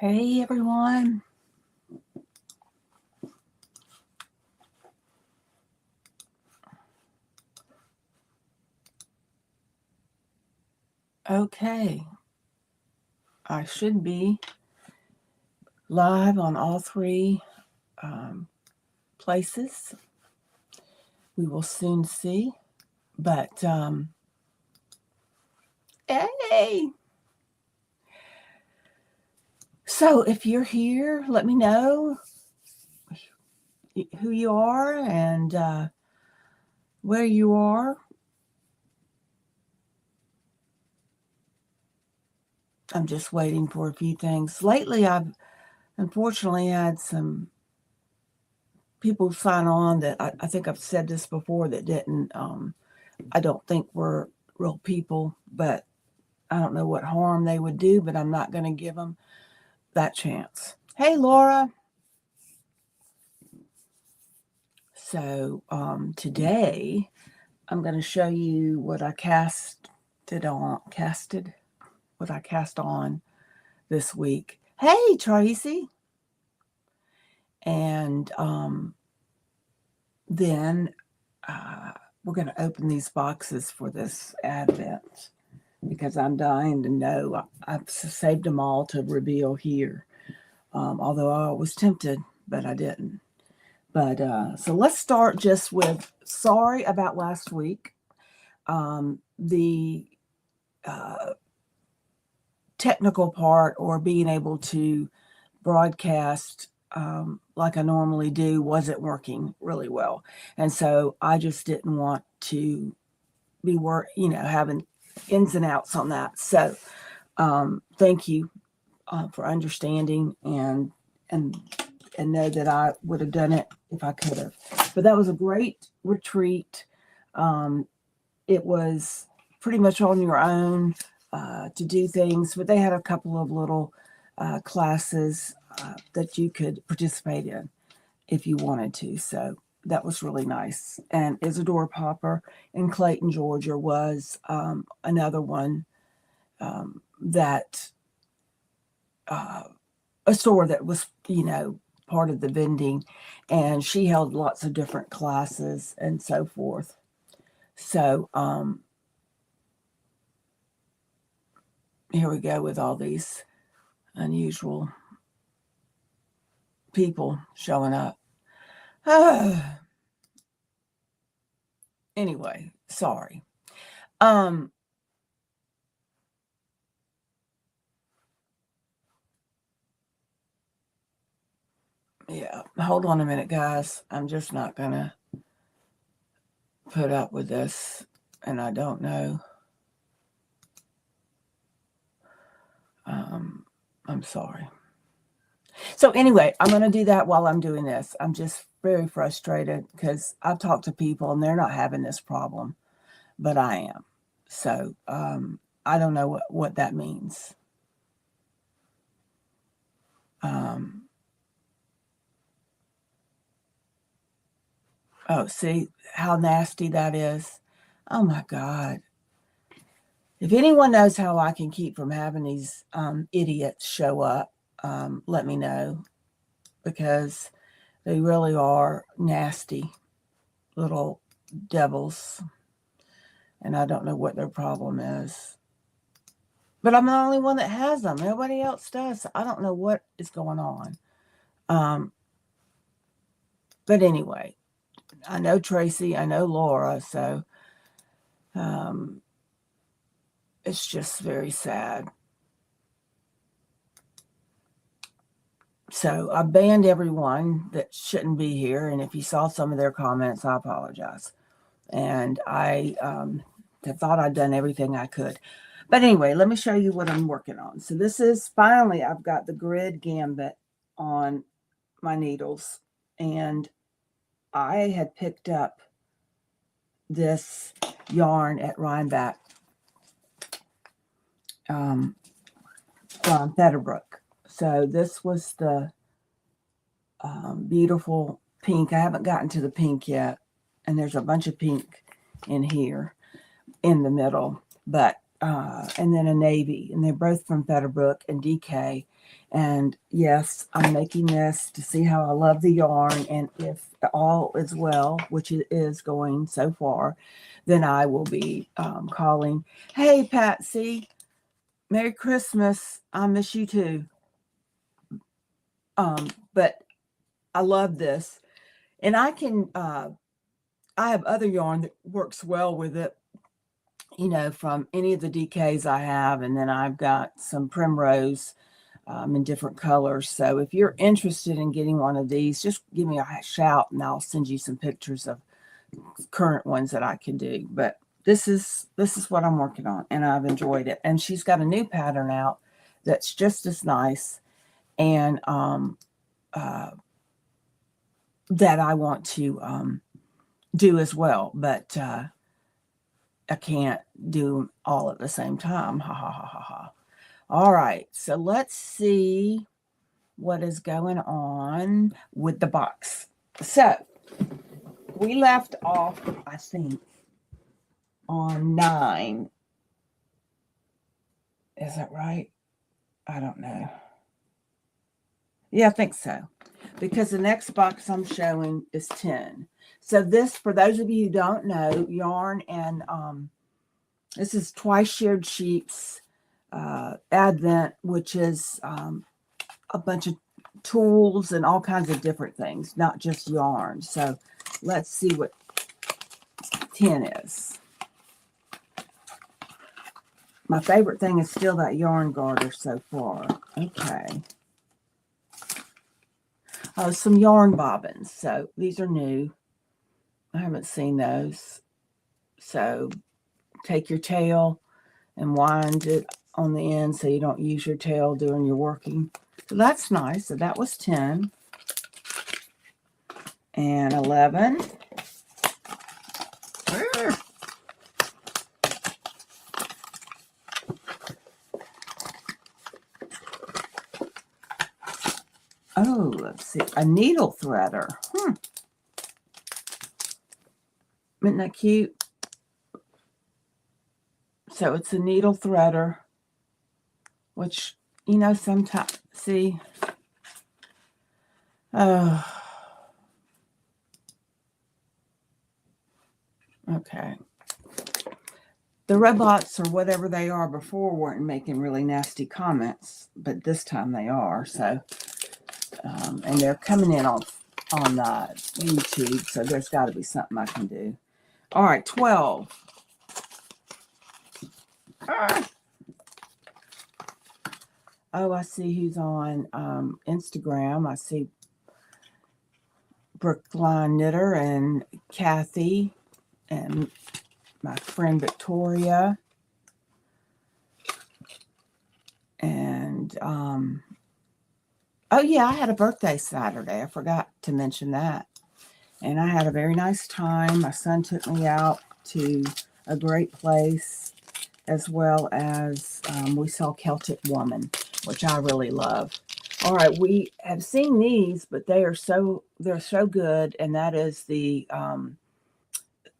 Hey everyone. Okay, I should be live on all three places. We will soon see. But hey! So if you're here, let me know who you are and where you are. I'm just waiting for a few things. Lately, I've unfortunately had some people sign on that I think I've said this before that didn't, I don't think were real people, but I don't know what harm they would do, but I'm not going to give them that chance. Hey, Laura. So today I'm going to show you what I cast on this week. Hey, Tracy. And then we're going to open these boxes for this Advent because I'm dying to know. I've saved them all to reveal here. Although I was tempted, but I didn't. But so let's start just with sorry about last week. The technical part or being able to broadcast like I normally do wasn't working really well. And so I just didn't want to be having ins and outs on that. So thank you for understanding and know that I would have done it if I could have. But that was a great retreat. It was pretty much on your own to do things, but they had a couple of little classes that you could participate in if you wanted to. So that was really nice. And Isadora Popper in Clayton, Georgia was another one that a store that was, part of the vending, and she held lots of different classes and so forth. So here we go with all these unusual people showing up. Anyway, sorry. Yeah, hold on a minute, guys. I'm just not gonna put up with this, and I don't know. I'm sorry. So anyway, I'm going to do that while I'm doing this. I'm just very frustrated because I've talked to people and they're not having this problem, but I am. So I don't know what that means. Oh, see how nasty that is? Oh my God. If anyone knows how I can keep from having these idiots show up, let me know, because they really are nasty little devils. And I don't know what their problem is. But I'm the only one that has them. Nobody else does. I don't know what is going on. But anyway, I know Tracy, I know Laura, so it's just very sad. So I banned everyone that shouldn't be here. And if you saw some of their comments, I apologize. And I thought I'd done everything I could. But anyway, let me show you what I'm working on. So this is finally, I've got the grid gambit on my needles. And I had picked up this yarn at Rhinebeck from Fetterbrook. So this was the beautiful pink. I haven't gotten to the pink yet. And there's a bunch of pink in here in the middle. But and then a navy, and they're both from Fetterbrook and DK. And yes, I'm making this to see how I love the yarn, and if all is well, which it is going so far, then I will be calling, hey Patsy, Merry Christmas, I miss you too. But I love this, and I can I have other yarn that works well with it, you know, from any of the DKs I have. And then I've got some primrose in different colors. So if you're interested in getting one of these, just give me a shout and I'll send you some pictures of current ones that I can do. But this is what I'm working on, and I've enjoyed it. And she's got a new pattern out that's just as nice, and that I want to do as well. But I can't do all at the same time. Ha ha ha ha ha. All right, so let's see what is going on with the box. So we left off, I think, on 9. Is that right? I don't know. Yeah, I think so. Because the next box I'm showing is 10. So this, for those of you who don't know, yarn and this is Twice Sheared Sheep's Advent, which is a bunch of tools and all kinds of different things, not just yarn. So let's see what 10 is. My favorite thing is still that yarn garter so far. Okay. Oh, some yarn bobbins. So these are new. I haven't seen those. So take your tail and wind it on the end so you don't use your tail during your working. So that's nice. So that was 10. And 11. Oh, let's see. A needle threader. Isn't that cute? So it's a needle threader, which, you know, sometimes, see. Oh. Okay. The robots, or whatever they are before, weren't making really nasty comments, but this time they are. So, and they're coming in on YouTube, so there's got to be something I can do. All right, 12. Oh, I see who's on Instagram. I see Brookline Knitter and Kathy and my friend Victoria. And, oh yeah, I had a birthday Saturday. I forgot to mention that. And I had a very nice time. My son took me out to a great place, as well as we saw Celtic Woman, which I really love. All right, we have seen these, but they're so good, and that is the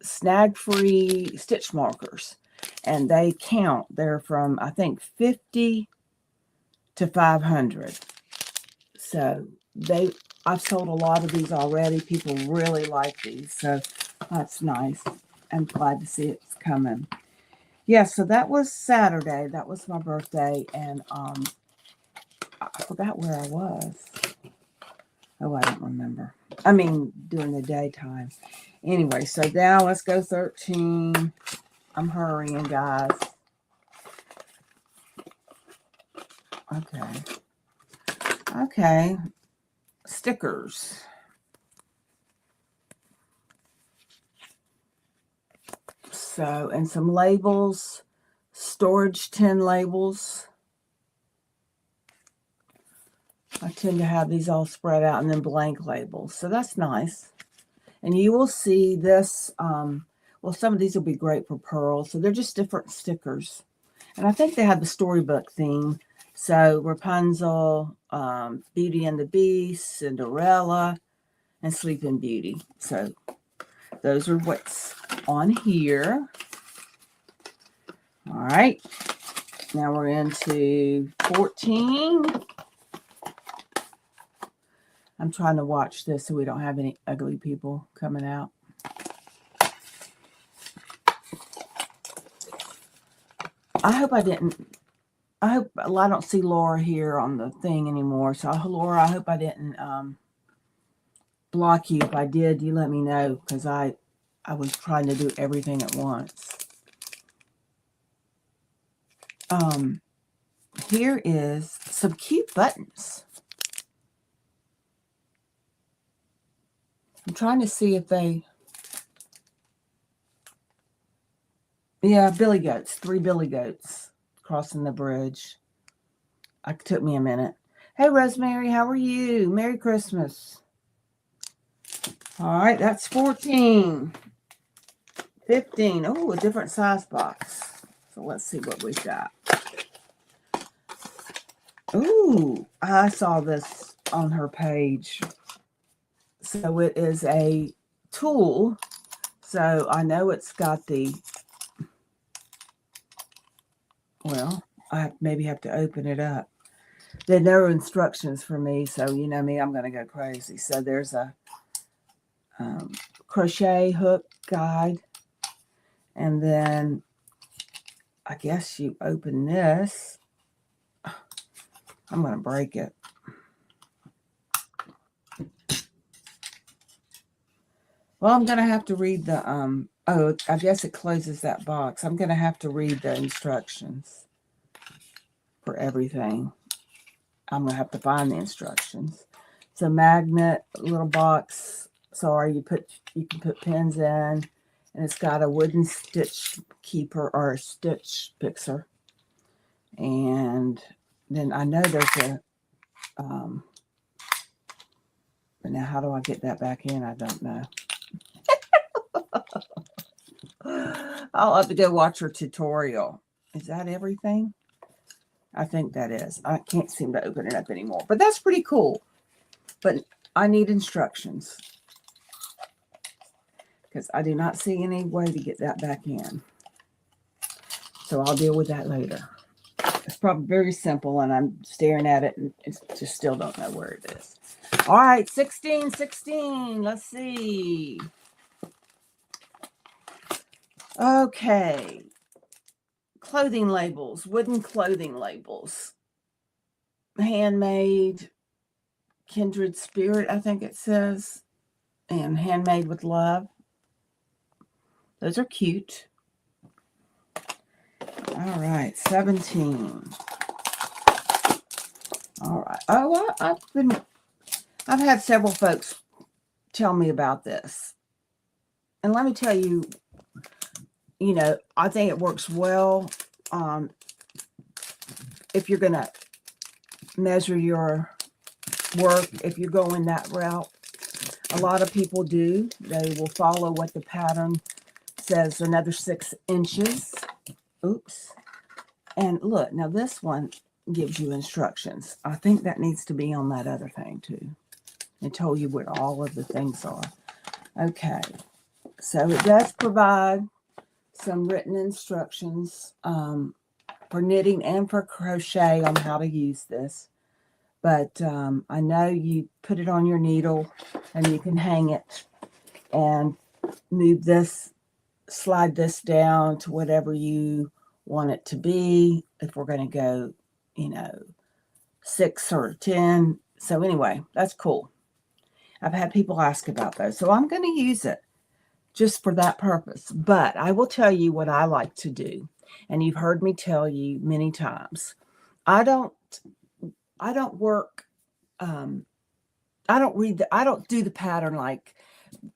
snag-free stitch markers, and they count. They're from, I think, 50 to 500. So I've sold a lot of these already. People really like these, so that's nice. I'm glad to see it's coming. Yeah, so that was Saturday. That was my birthday, and I forgot where I was. Oh, I don't remember. I mean, during the daytime. Anyway, so now let's go 13. I'm hurrying, guys. Okay. Okay. Stickers. So, and some labels. Storage tin labels. I tend to have these all spread out, and then blank labels. So that's nice. And you will see this, well, some of these will be great for Purl. So they're just different stickers. And I think they have the storybook theme. So Rapunzel, Beauty and the Beast, Cinderella, and Sleeping Beauty. So those are what's on here. All right. Now we're into 14. I'm trying to watch this so we don't have any ugly people coming out. I hope I didn't. Well, I don't see Laura here on the thing anymore. So, Laura, I hope I didn't block you. If I did, you let me know, because I was trying to do everything at once. Here is some cute buttons. I'm trying to see if they... Yeah, billy goats. 3 billy goats crossing the bridge. It took me a minute. Hey, Rosemary, how are you? Merry Christmas. All right, that's 14. 15. Oh, a different size box. So let's see what we got. Ooh, I saw this on her page. So it is a tool. So I know it's got the... Well, I maybe have to open it up. There are no instructions for me, so you know me, I'm going to go crazy. So there's a crochet hook guide, and then I guess you open this. I'm going to break it. Well, I'm going to have to read the, oh, I guess it closes that box. I'm going to have to read the instructions for everything. I'm going to have to find the instructions. It's a magnet, little box. Sorry, you can put pins in, and it's got a wooden stitch keeper or a stitch fixer. And then I know there's a, but now how do I get that back in? I don't know. I'll have to go watch her tutorial. Is that everything? I think that is. I can't seem to open it up anymore, but that's pretty cool. But I need instructions, because I do not see any way to get that back in. So I'll deal with that later. It's probably very simple, and I'm staring at it and just still don't know where it is. All right, 16. Let's see. Okay. Clothing labels, wooden clothing labels. Handmade, kindred spirit, I think it says. And handmade with love. Those are cute. All right, 17. All right. Oh, I've had several folks tell me about this. And let me tell you, you know, I think it works well if you're going to measure your work, if you're going that route. A lot of people do. They will follow what the pattern says, another 6 inches. Oops. And look, now this one gives you instructions. I think that needs to be on that other thing too. It told you what all of the things are. Okay. So it does provide some written instructions for knitting and for crochet on how to use this. But I know you put it on your needle and you can hang it and move this, slide this down to whatever you want it to be. If we're going to go, you know, 6 or 10. So anyway, that's cool. I've had people ask about those. So I'm going to use it just for that purpose. But I will tell you what I like to do. And you've heard me tell you many times. I don't work, I don't do the pattern like,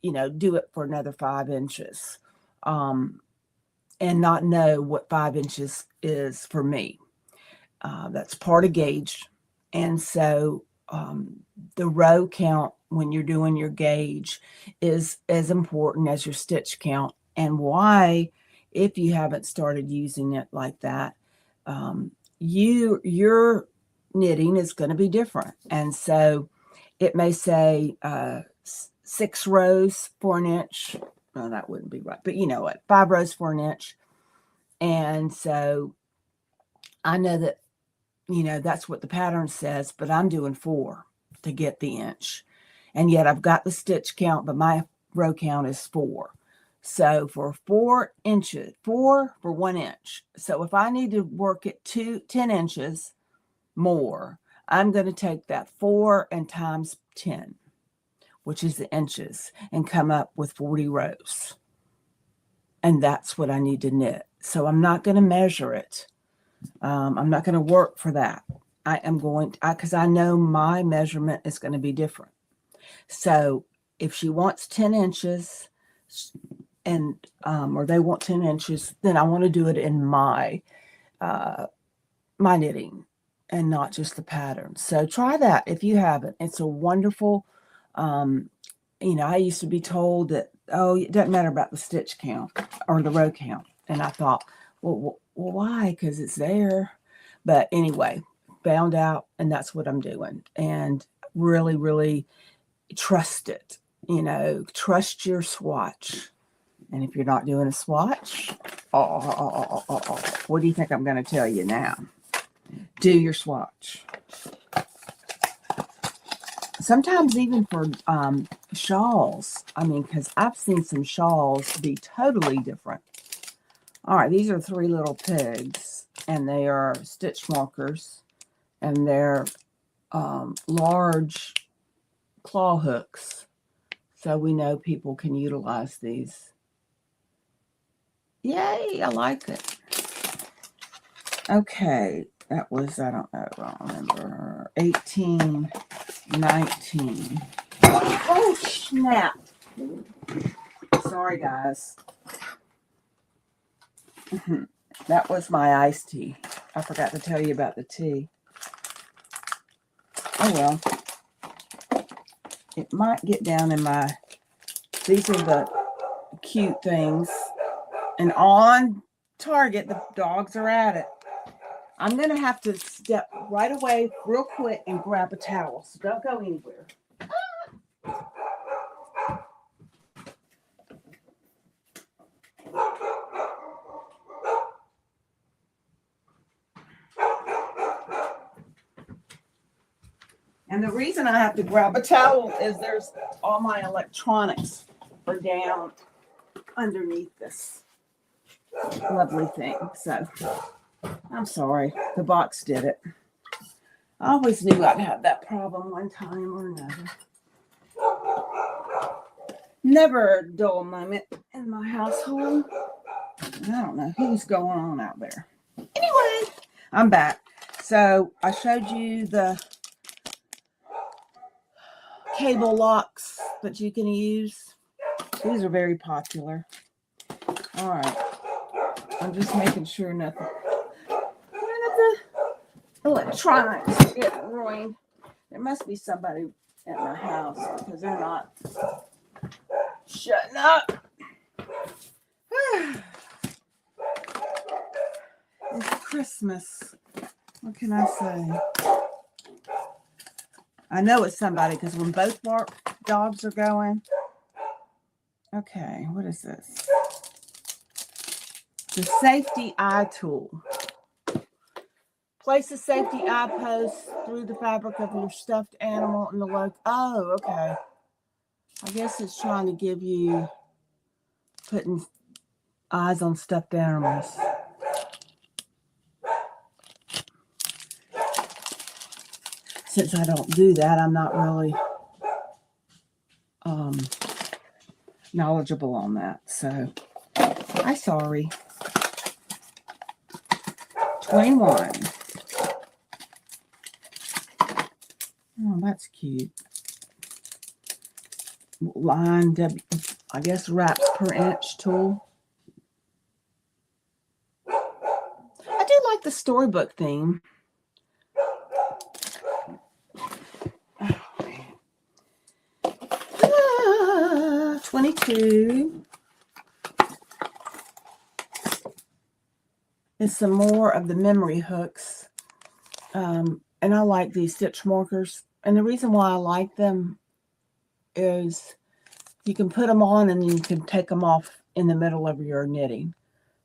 you know, do it for another 5 inches and not know what 5 inches is for me. That's part of gauge. And so the row count when you're doing your gauge is as important as your stitch count. And why, if you haven't started using it like that, your knitting is going to be different. And so it may say 6 rows for an inch. No, that wouldn't be right. But you know what? 5 rows for an inch. And so I know that, that's what the pattern says, but I'm doing 4 to get the inch. And yet I've got the stitch count, but my row count is 4. So for 4 inches, 4 for 1 inch. So if I need to work it 10 inches more, I'm going to take that 4 and times 10, which is the inches, and come up with 40 rows. And that's what I need to knit. So I'm not going to measure it. I'm not going to work for that. I am going, because I know my measurement is going to be different. So if she wants 10 inches and, or they want 10 inches, then I want to do it in my knitting and not just the pattern. So try that if you haven't. It's a wonderful, I used to be told that, oh, it doesn't matter about the stitch count or the row count. And I thought, well, why? Because it's there. But anyway, found out, and that's what I'm doing. And really, really trust it. Trust your swatch. And if you're not doing a swatch, what do you think I'm going to tell you now? Do your swatch. Sometimes even for shawls. Because I've seen some shawls be totally different. All right, these are 3 little pigs, and they are stitch markers, and they're large claw hooks, so we know people can utilize these. Yay, I like it. Okay, that was, I don't remember, 18, 19. Oh, snap. Sorry, guys. That was my iced tea. I forgot to tell you about the tea. Oh, well. It might get down in my... These are the cute things. And on target, the dogs are at it. I'm going to have to step right away real quick and grab a towel. So don't go anywhere. And the reason I have to grab a towel is there's all my electronics are down underneath this lovely thing. So I'm sorry, the box did it. I always knew I'd have that problem one time or another. Never a dull moment in my household. I don't know who's going on out there. Anyway, I'm back. So I showed you the cable locks that you can use. These are very popular. All right. I'm just making sure none of the electronics are getting ruined. There must be somebody at my house because they're not shutting up. It's Christmas. What can I say? I know it's somebody because when both dogs are going. Okay, what is this? The safety eye tool. Place a safety eye post through the fabric of your stuffed animal in the logo. Oh, okay. I guess it's trying to give you putting eyes on stuffed animals. Since I don't do that, I'm not really knowledgeable on that. So, I'm sorry. 21. Oh, that's cute. Line W, I guess wraps per inch tool. I do like the storybook theme. 22 is some more of the memory hooks. And I like these stitch markers. And the reason why I like them is you can put them on and you can take them off in the middle of your knitting.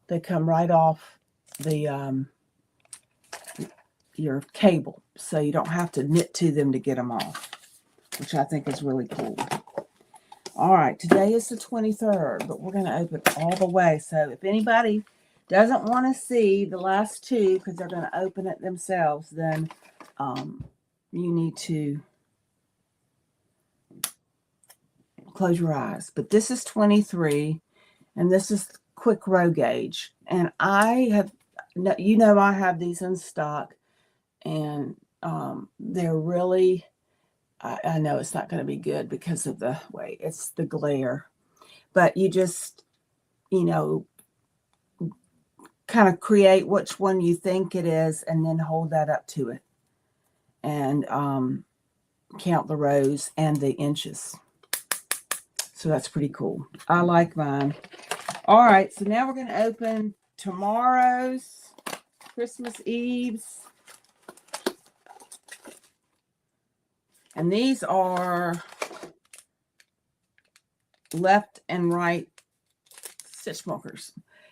They come right off the your cable, so you don't have to knit to them to get them off, which I think is really cool. All right, today is the 23rd, but we're going to open all the way. So if anybody doesn't want to see the last two because they're going to open it themselves, then you need to close your eyes. But this is 23, and this is quick row gauge. And I have, I have these in stock, and they're really, I know it's not going to be good because of the way it's the glare, but you just, kind of create which one you think it is and then hold that up to it and count the rows and the inches. So that's pretty cool. I like mine. All right, so now we're going to open tomorrow's, Christmas Eve's. And these are left and right stitch markers.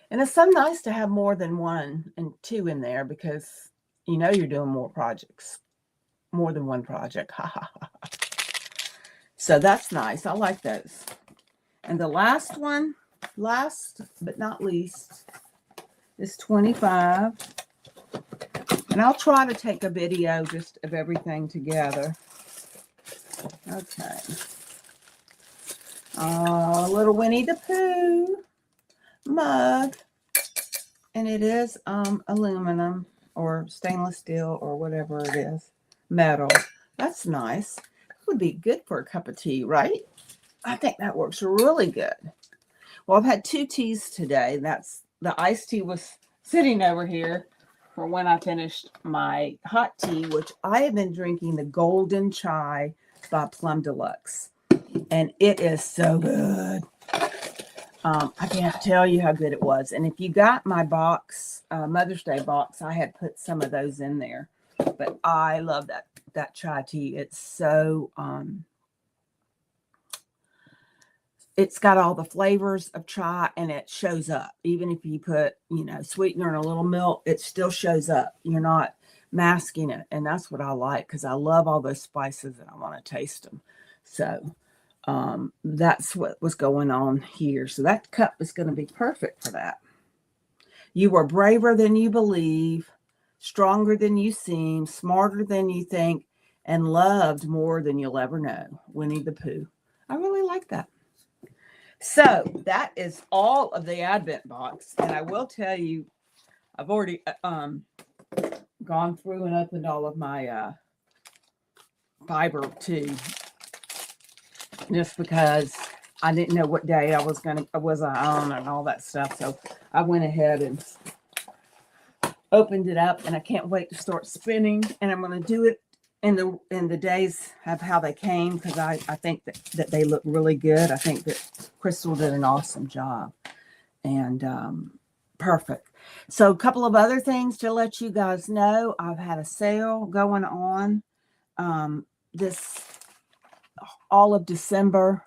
And it's so nice to have more than one and two in there because you're doing more projects. More than one project. So that's nice. I like those. And the last one, last but not least, is 25. And I'll try to take a video just of everything together. Okay. Little Winnie the Pooh mug. And it is aluminum or stainless steel or whatever it is. Metal. That's nice. Would be good for a cup of tea, right? I think that works really good. Well, I've had 2 teas today. That's the iced tea was sitting over here for when I finished my hot tea, which I have been drinking the Golden Chai by Plum Deluxe. And it is so good. I can't tell you how good it was. And if you got my box, Mother's Day box, I had put some of those in there. But I love that chai tea. It's so, it's got all the flavors of chai and it shows up. Even if you put, sweetener and a little milk, it still shows up. You're not masking it. And that's what I like because I love all those spices and I want to taste them. So that's what was going on here. So that cup is going to be perfect for that. You are braver than you believe, stronger than you seem, smarter than you think, and loved more than you'll ever know. Winnie the Pooh. I really like that. So that is all of the Advent box. And I will tell you, I've already gone through and opened all of my fiber too. Just because I didn't know what day I was on and all that stuff. So I went ahead and opened it up, and I can't wait to start spinning. And I'm going to do it in the days of how they came because I think that they look really good. I think that Crystal did an awesome job and perfect. So a couple of other things to let you guys know. I've had a sale going on this all of December,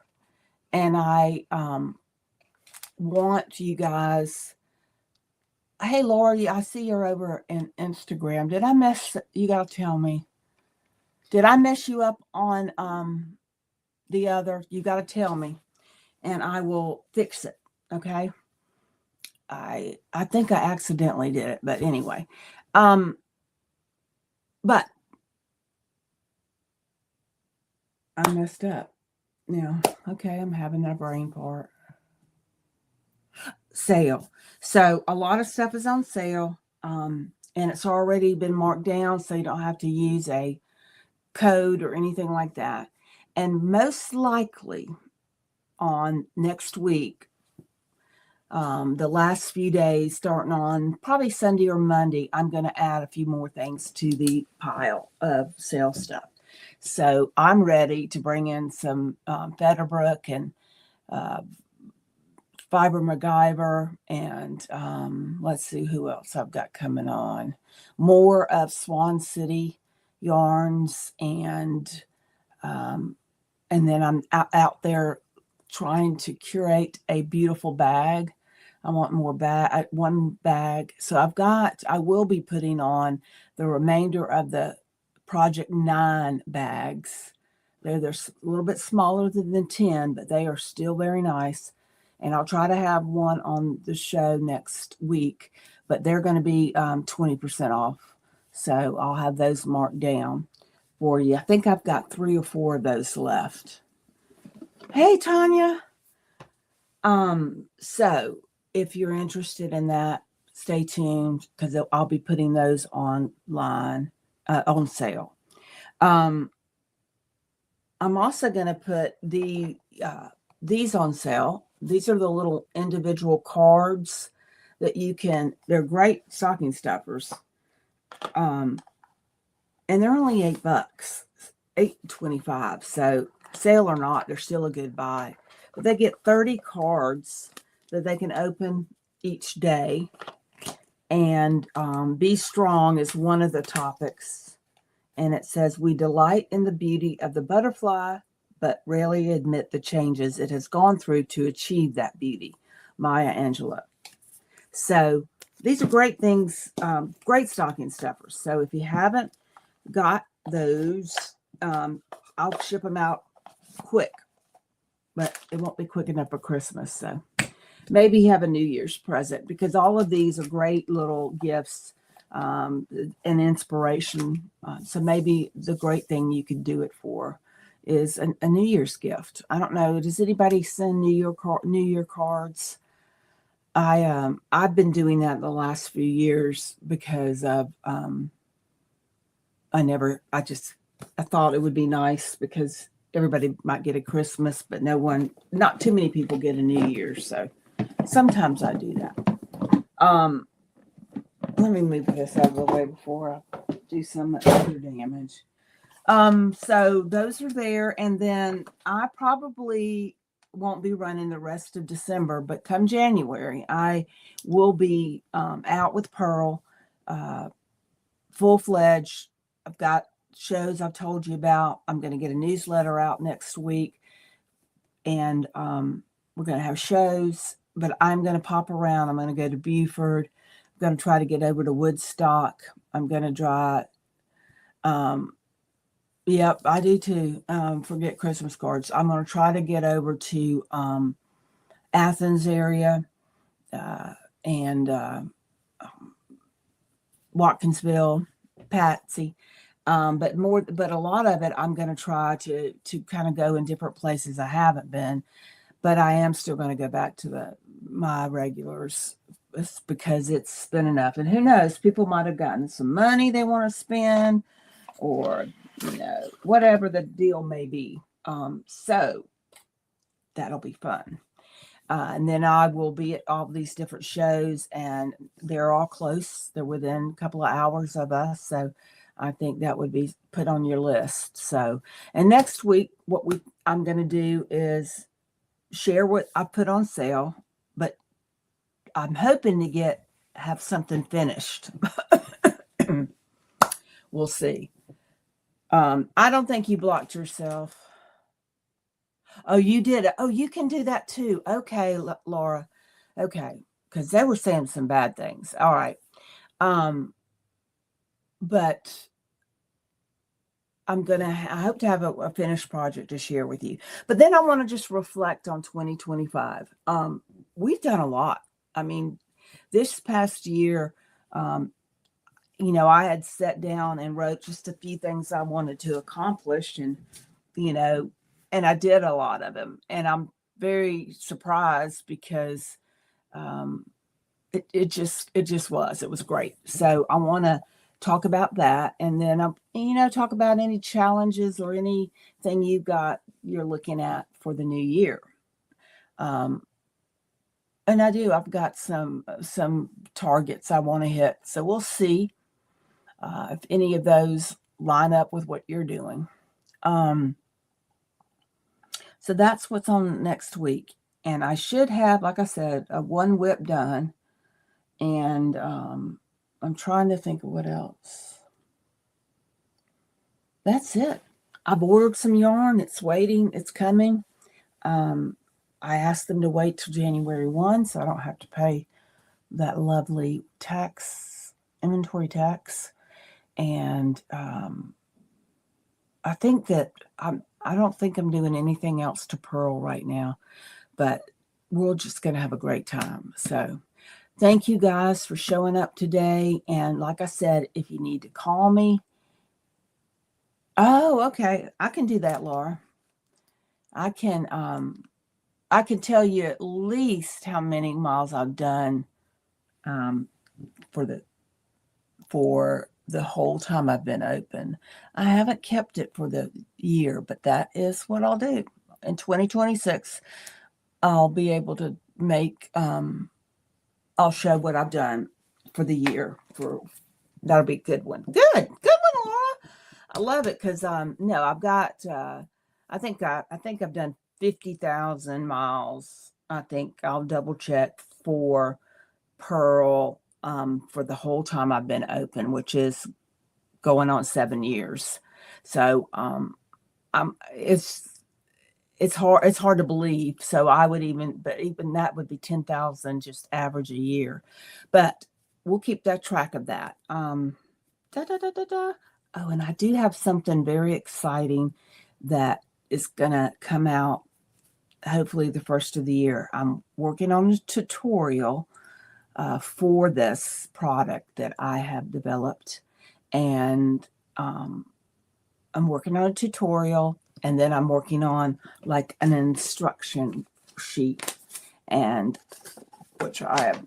and I want you guys. Hey, Lori, I see you're over in Instagram. Did I mess? You gotta tell me. Did I mess you up on the other? You gotta tell me, and I will fix it. Okay. I think I accidentally did it, but anyway, but I messed up. Yeah. Okay. I'm having that brain fart. Sale. So a lot of stuff is on sale. And it's already been marked down, so you don't have to use a code or anything like that. And most likely on next week, the last few days, starting on probably Sunday or Monday, I'm going to add a few more things to the pile of sale stuff. So I'm ready to bring in some Federbrook and Fiber MacGyver, and let's see who else I've got coming on. More of Swan City yarns, and then I'm out there trying to curate a beautiful bag I want more one bag. So I will be putting on the remainder of the Project 9 bags. They're a little bit smaller than the 10, but they are still very nice. And I'll try to have one on the show next week, but they're going to be 20% off. So I'll have those marked down for you. I think I've got 3 or 4 of those left. Hey, Tanya. So if you're interested in that, stay tuned because I'll be putting those online on sale. I'm also going to put these on sale. These are the little individual cards that they're great stocking stuffers. And they're only $8, $8.25. So sale or not, they're still a good buy. But they get 30 cards that they can open each day. And be strong is one of the topics. And it says, we delight in the beauty of the butterfly, but rarely admit the changes it has gone through to achieve that beauty. Maya Angelou. So these are great things, great stocking stuffers. So if you haven't got those, I'll ship them out quick, but it won't be quick enough for Christmas. So maybe have a New Year's present, because all of these are great little gifts and inspiration. So maybe the great thing you could do it for is a New Year's gift. I don't know. Does anybody send New Year cards? I've been doing that the last few years because of I thought it would be nice because everybody might get a Christmas, but not too many people get a New Year's. So sometimes I do that. Let me move this out of the way before I do some other damage. So those are there. And then I probably won't be running the rest of December, but come January, I will be out with Purl, full-fledged. I've got shows I've told you about. I'm going to get a newsletter out next week, and we're going to have shows, but I'm going to pop around. I'm going to go to Beaufort. I'm going to try to get over to Woodstock. I'm going to try. Yep, I do too. Forget Christmas cards. I'm going to try to get over to Athens area and Watkinsville, Patsy. But a lot of it, I'm going to try to kind of go in different places I haven't been, but I am still going to go back to my regulars because it's been enough. And who knows, people might have gotten some money they want to spend, or whatever the deal may be. So that'll be fun. And then I will be at all these different shows, and they're all close. They're within a couple of hours of us. So I think that would be put on your list. So, and next week, I'm going to do is share what I put on sale, but I'm hoping to have something finished. We'll see. I don't think you blocked yourself. Oh, you did. Oh, you can do that too. Okay, Laura. Okay, because they were saying some bad things. All right. But I hope to have a finished project to share with you. But then I want to just reflect on 2025. We've done a lot. I mean, this past year, I had sat down and wrote just a few things I wanted to accomplish, and I did a lot of them. And I'm very surprised because it just was great. So I want to talk about that, and then talk about any challenges or anything you're looking at for the new year. And I've got some targets I want to hit. So we'll see if any of those line up with what you're doing. So that's what's on next week. And I should have, like I said, a one whip done. And I'm trying to think of what else. That's it. I've ordered some yarn. It's waiting. It's coming. I asked them to wait till January 1 so I don't have to pay that lovely inventory tax. And I think that I don't think I'm doing anything else to Purl right now, but we're just going to have a great time. So thank you guys for showing up today. And like I said, if you need to call me. Oh, okay. I can do that, Laura. I can tell you at least how many miles I've done for the whole time I've been open. I haven't kept it for the year, but that is what I'll do. In 2026, I'll be able to make, I'll show what I've done for the year. That'll be a good one. Good one, Laura. I love it because no, I've got I think I've done 50,000 miles. I think I'll double check for Purl for the whole time I've been open, which is going on 7 years. So it's hard to believe. So I would even that would be 10,000 just average a year. But we'll keep that track of that. Oh, and I do have something very exciting that is going to come out hopefully the first of the year. I'm working on a tutorial for this product that I have developed. And I'm working on a tutorial, and then I'm working on like an instruction sheet, and which I have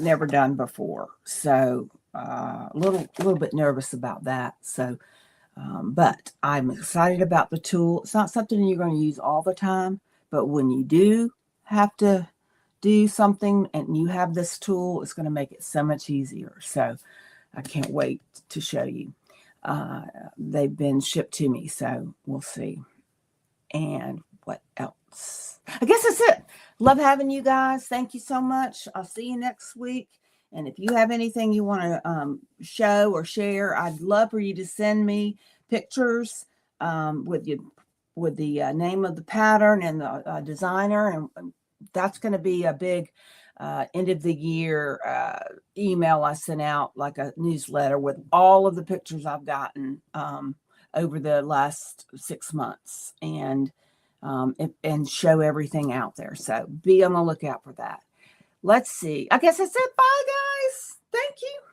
never done before. So a little bit nervous about that. So, but I'm excited about the tool. It's not something you're going to use all the time, but when you do have to do something and you have this tool, it's going to make it so much easier. So I can't wait to show you. They've been shipped to me, so we'll see. And what else? I guess that's it. Love having you guys. Thank you so much. I'll see you next week. And if you have anything you want to show or share, I'd love for you to send me pictures with the name of the pattern and the designer. And that's going to be a big end of the year email I sent out, like a newsletter with all of the pictures I've gotten over the last 6 months, and show everything out there. So be on the lookout for that. Let's see. I guess that's it. Bye, guys. Thank you.